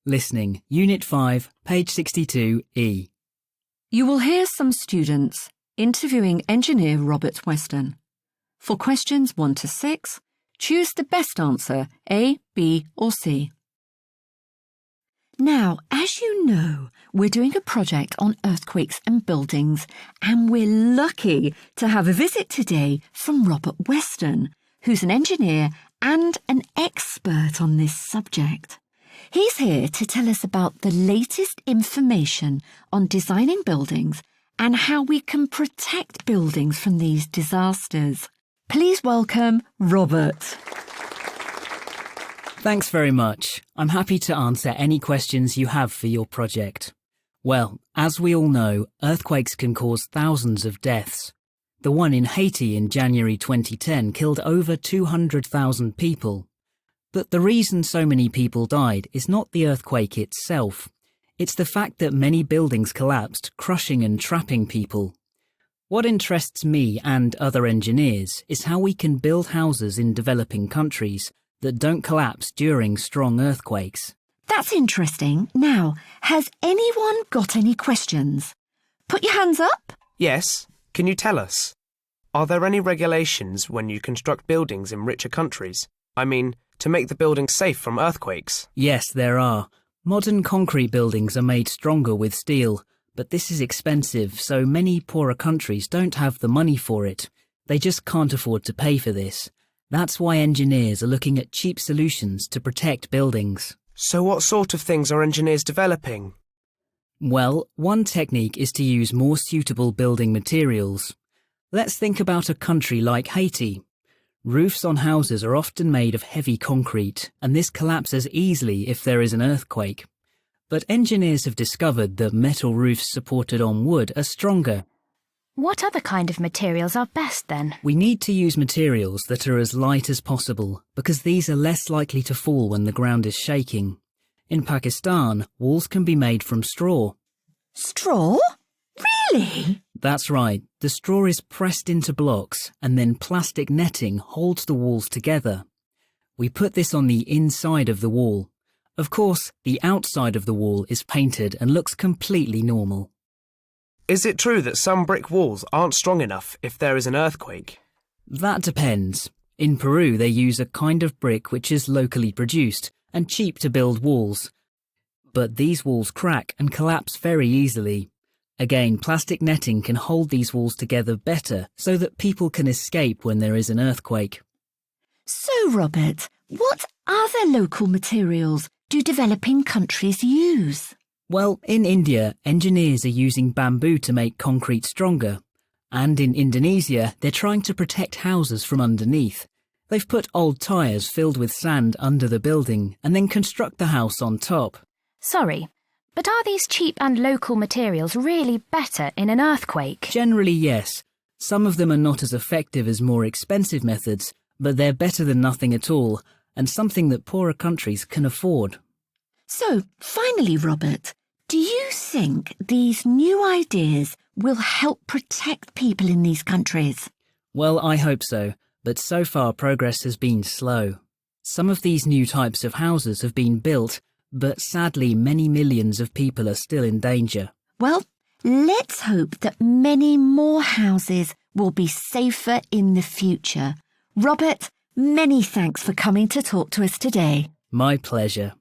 Listening, Unit 5, page 62E. You will hear some students interviewing engineer Robert Weston. For questions 1 to 6, choose the best answer, A, B or C. Now, as you know, we're doing a project on earthquakes and buildings, and we're lucky to have a visit today from Robert Weston, who's an engineer and an expert on this subject. He's here to tell us about the latest information on designing buildings and how we can protect buildings from these disasters. Please welcome Robert. Thanks very much. I'm happy to answer any questions you have for your project. Well, as we all know, earthquakes can cause thousands of deaths. The one in Haiti in January 2010 killed over 200,000 people. But the reason so many people died is not the earthquake itself. It's the fact that many buildings collapsed, crushing and trapping people. What interests me and other engineers is how we can build houses in developing countries that don't collapse during strong earthquakes. That's interesting. Now, has anyone got any questions? Put your hands up. Yes. Can you tell us? Are there any regulations when you construct buildings in richer countries? I mean, to make the buildings safe from earthquakes? Yes, there are. Modern concrete buildings are made stronger with steel, but this is expensive, so many poorer countries don't have the money for it. They just can't afford to pay for this. That's why engineers are looking at cheap solutions to protect buildings. So what sort of things are engineers developing? Well, one technique is to use more suitable building materials. Let's think about a country like Haiti. Roofs on houses are often made of heavy concrete, and this collapses easily if there is an earthquake. But engineers have discovered that metal roofs supported on wood are stronger. What other kind of materials are best then? We need to use materials that are as light as possible, because these are less likely to fall when the ground is shaking. In Pakistan, walls can be made from straw. Straw? Really? That's right. The straw is pressed into blocks, and then plastic netting holds the walls together. We put this on the inside of the wall. Of course, the outside of the wall is painted and looks completely normal. Is it true that some brick walls aren't strong enough if there is an earthquake? That depends. In Peru, they use a kind of brick which is locally produced and cheap to build walls. But these walls crack and collapse very easily. Again, plastic netting can hold these walls together better so that people can escape when there is an earthquake. So, Robert, what other local materials do developing countries use? Well, in India, engineers are using bamboo to make concrete stronger. And in Indonesia, they're trying to protect houses from underneath. They've put old tyres filled with sand under the building and then construct the house on top. Sorry, but are these cheap and local materials really better in an earthquake? Generally, yes. Some of them are not as effective as more expensive methods, but they're better than nothing at all, and something that poorer countries can afford. So, finally, Robert, do you think these new ideas will help protect people in these countries? Well, I hope so, but so far progress has been slow. Some of these new types of houses have been built, but sadly many millions of people are still in danger. Well, let's hope that many more houses will be safer in the future. Robert, many thanks for coming to talk to us today. My pleasure.